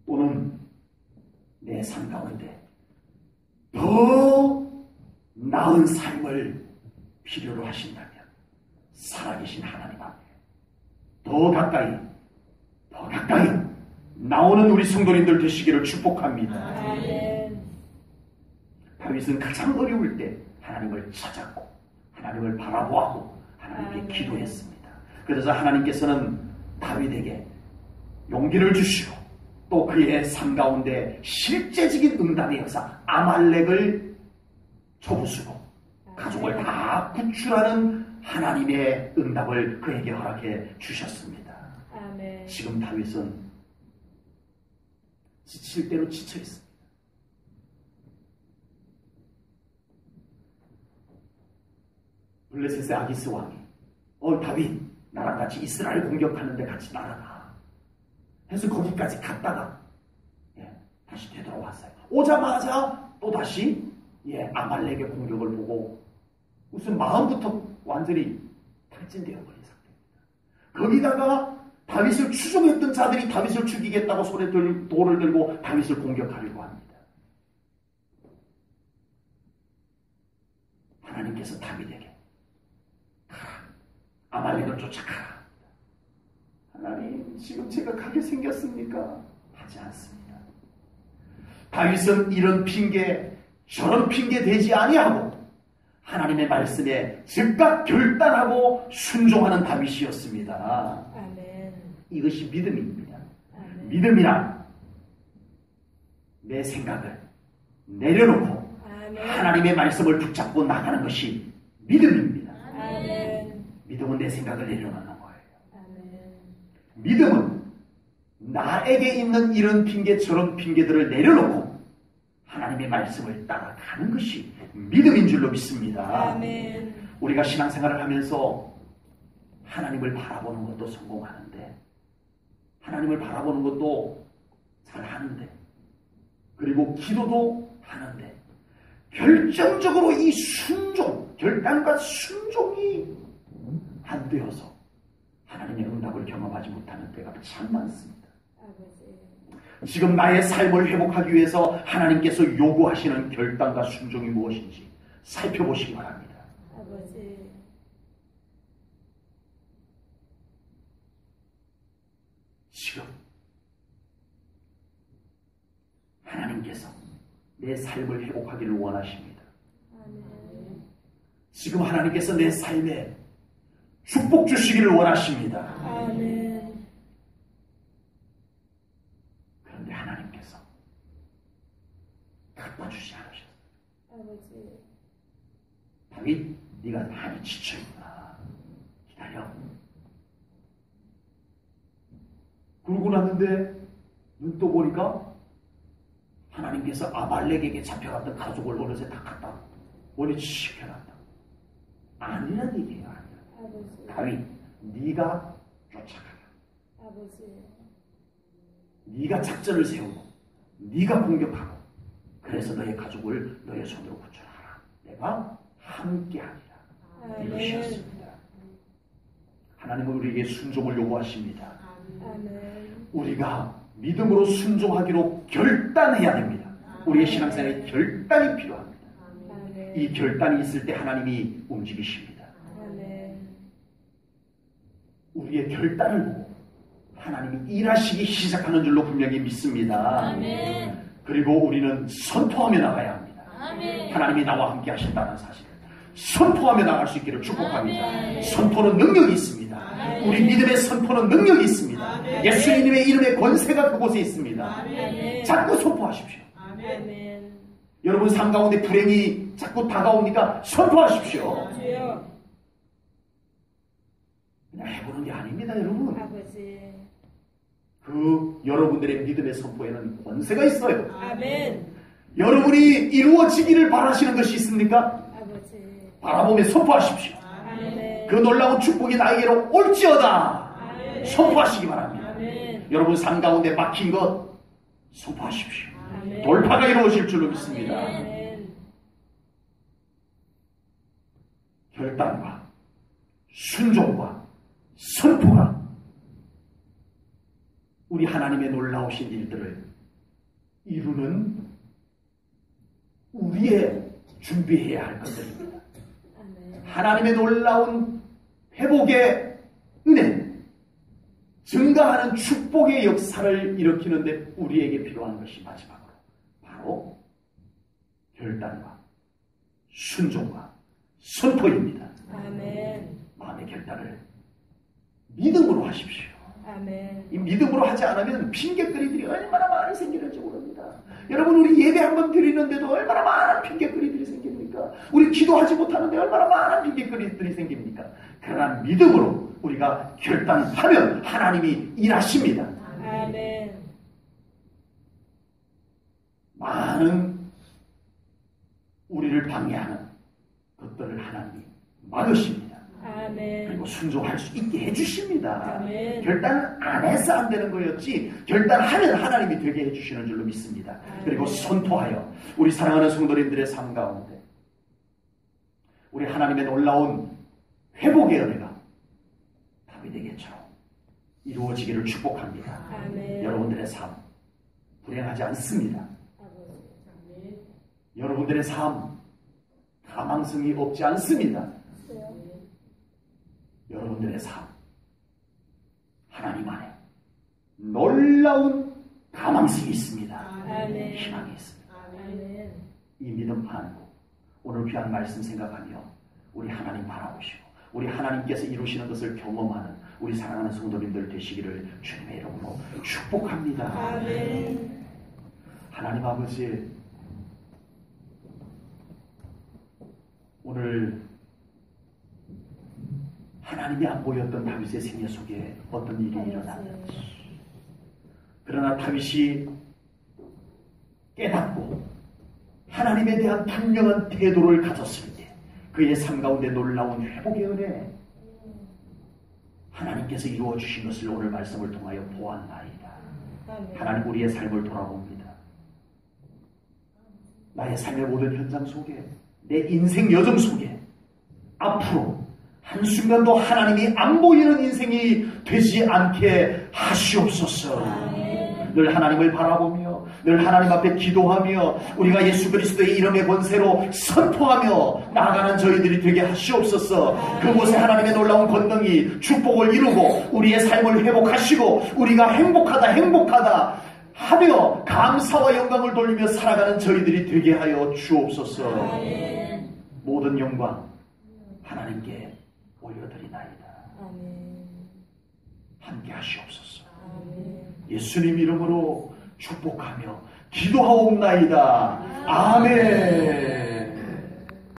또는 내 삶 가운데 더 나은 삶을 필요로 하신다면 살아계신 하나님 앞에 더 가까이 나오는 우리 성도님들 되시기를 축복합니다. 아멘. 다윗은 가장 어려울 때 하나님을 찾았고 하나님을 바라보았고 하나님께 아멘. 기도했습니다. 그래서 하나님께서는 다윗에게 용기를 주시고 또 그의 삶 가운데 실제적인 응답의 역사, 아말렉을 쳐부수고 가족을 다 구출하는 하나님의 응답을 그에게 허락해 주셨습니다. 아멘. 지금 다윗은 지칠 대로 지쳐 있습니다. 블레셋의 아기스 왕이 다윗 나랑 같이 이스라엘 공격하는데 같이 따라가 해서 거기까지 갔다가 다시 되돌아왔어요. 오자마자 또 다시 아말렉의 공격을 보고 무슨 마음부터 완전히 탈진되어 버린 상태입니다. 거기다가 다윗을 추종했던 자들이 다윗을 죽이겠다고 돌을 들고 다윗을 공격하려고 합니다. 하나님께서 다윗에게 아말렉을 쫓아가라. 하나님, 지금 제가 가게 생겼습니까? 하지 않습니다. 다윗은 이런 핑계, 저런 핑계 대지 아니하고 하나님의 말씀에 즉각 결단하고 순종하는 다윗이었습니다. 아멘. 이것이 믿음입니다. 아멘. 믿음이란 내 생각을 내려놓고 아멘. 하나님의 말씀을 붙잡고 나가는 것이 믿음입니다. 아멘. 믿음은 내 생각을 내려놓는 거예요. 아멘. 믿음은 나에게 있는 이런 핑계 저런 핑계들을 내려놓고 하나님의 말씀을 따라가는 것이 믿음인 줄로 믿습니다. 아멘. 우리가 신앙생활을 하면서 하나님을 바라보는 것도 성공하는데 하나님을 바라보는 것도 잘하는데 그리고 기도도 하는데 결정적으로 이 순종, 결단과 순종이 안 되어서 하나님의 응답을 경험하지 못하는 때가 참 많습니다. 아버지. 지금 나의 삶을 회복하기 위해서 하나님께서 요구하시는 결단과 순종이 무엇인지 살펴보시기 바랍니다. 아버지. 지금 하나님께서 내 삶을 회복하기를 원하십니다. 아멘. 지금 하나님께서 내 삶에 축복 주시기를 원하십니다. 아멘. 그런데 하나님께서 갚아주지 않으셨어요. 아버지. 다윗, 네가 많이 지쳐있구나. 기다려. 그러고 났는데 눈 떠 보니까 하나님께서 아말렉에게 잡혀갔던 가족을 어느새 다 갖다 원위치 시켜놨다. 아니란 얘기예요. 아니라. 아버지. 다윗, 네가 쫓아가라. 아버지. 네가 작전을 세우고 네가 공격하고 그래서 너의 가족을 너의 손으로 구출하라. 내가 함께하리라. 아멘. 이것이었습니다. 하나님은 우리에게 순종을 요구하십니다. 아멘. 우리가 믿음으로 순종하기로 결단해야 됩니다. 우리의 신앙생활에 결단이 필요합니다. 아멘. 이 결단이 있을 때 하나님이 움직이십니다. 아멘. 우리의 결단을 보고 하나님이 일하시기 시작하는 줄로 분명히 믿습니다. 아멘. 그리고 우리는 선포하며 나가야 합니다. 아멘. 하나님이 나와 함께 하신다는 사실을 선포하며 나갈 수 있기를 축복합니다. 아멘. 선포는 능력이 있습니다. 아멘. 우리 믿음의 선포는 능력이 있습니다. 아멘. 예수님의 이름의 권세가 그곳에 있습니다. 아멘. 자꾸 선포하십시오. 아멘. 여러분 삶 가운데 불행이 자꾸 다가오니까 선포하십시오. 주여. 그냥 해보는 게 아닙니다, 여러분. 아버지. 그 여러분들의 믿음의 선포에는 권세가 있어요. 아멘. 여러분이 이루어지기를 바라시는 것이 있습니까? 아버지. 바라보며 선포하십시오. 아멘. 그 놀라운 축복이 나에게로 올지어다. 아멘. 선포하시기 바랍니다. 아멘. 여러분 삶 가운데 막힌 것 선포하십시오. 아멘. 돌파가 이루어질 줄로 믿습니다. 아멘. 결단과 순종과 선포가 우리 하나님의 놀라우신 일들을 이루는 우리의 준비해야 할 것들입니다. 아멘. 하나님의 놀라운 회복의 은혜, 증가하는 축복의 역사를 일으키는데 우리에게 필요한 것이 마지막으로 바로 결단과 순종과 선포입니다. 아멘. 마음의 결단을 믿음으로 하십시오. 아멘. 이 믿음으로 하지 않으면 핑계거리들이 얼마나 많이 생기는지 모릅니다. 여러분 우리 예배 한번 드리는데도 얼마나 많은 핑계거리들이 생깁니까? 우리 기도하지 못하는데 얼마나 많은 핑계거리들이 생깁니까? 그러나 믿음으로 우리가 결단하면 하나님이 일하십니다. 아멘. 많은 우리를 방해하는 것들을 하나님이 막으십니다. 아멘. 그리고 순종할 수 있게 해주십니다. 아멘. 결단을 안 해서 안 되는 거였지 결단하면 하나님이 되게 해주시는 줄로 믿습니다. 아멘. 그리고 선포하여 우리 사랑하는 성도님들의 삶 가운데 우리 하나님의 놀라운 회복의 은혜가 다윗에게처럼 이루어지기를 축복합니다. 아멘. 여러분들의 삶 불행하지 않습니다. 아버지. 여러분들의 삶 가망성이 없지 않습니다. 여러분들의 삶 하나님 안에 놀라운 가망성이 있습니다. 아멘. 희망이 있습니다. 아멘. 이 믿음 안고 오늘 귀한 말씀 생각하며 우리 하나님 바라보시고 우리 하나님께서 이루시는 것을 경험하는 우리 사랑하는 성도님들 되시기를 주님의 이름으로 축복합니다. 아멘. 하나님 아버지 오늘 하나님이 안 보였던 다윗의 생애 속에 어떤 일이 일어났는지 그러나 다윗이 깨닫고 하나님에 대한 분명한 태도를 가졌을 때 그의 삶 가운데 놀라운 회복의 은혜 하나님께서 이루어 주신 것을 오늘 말씀을 통하여 보았나이다. 하나님 우리의 삶을 돌아봅니다. 나의 삶의 모든 현장 속에 내 인생 여정 속에 앞으로 한순간도 하나님이 안 보이는 인생이 되지 않게 하시옵소서. 늘 하나님을 바라보며 늘 하나님 앞에 기도하며 우리가 예수 그리스도의 이름의 권세로 선포하며 나아가는 저희들이 되게 하시옵소서. 그곳에 하나님의 놀라운 권능이 축복을 이루고 우리의 삶을 회복하시고 우리가 행복하다 하며 감사와 영광을 돌리며 살아가는 저희들이 되게 하여 주옵소서. 모든 영광 하나님께 올려드리나이다. 함께 하시옵소서. 예수님 이름으로 축복하며 기도하옵나이다. 아멘.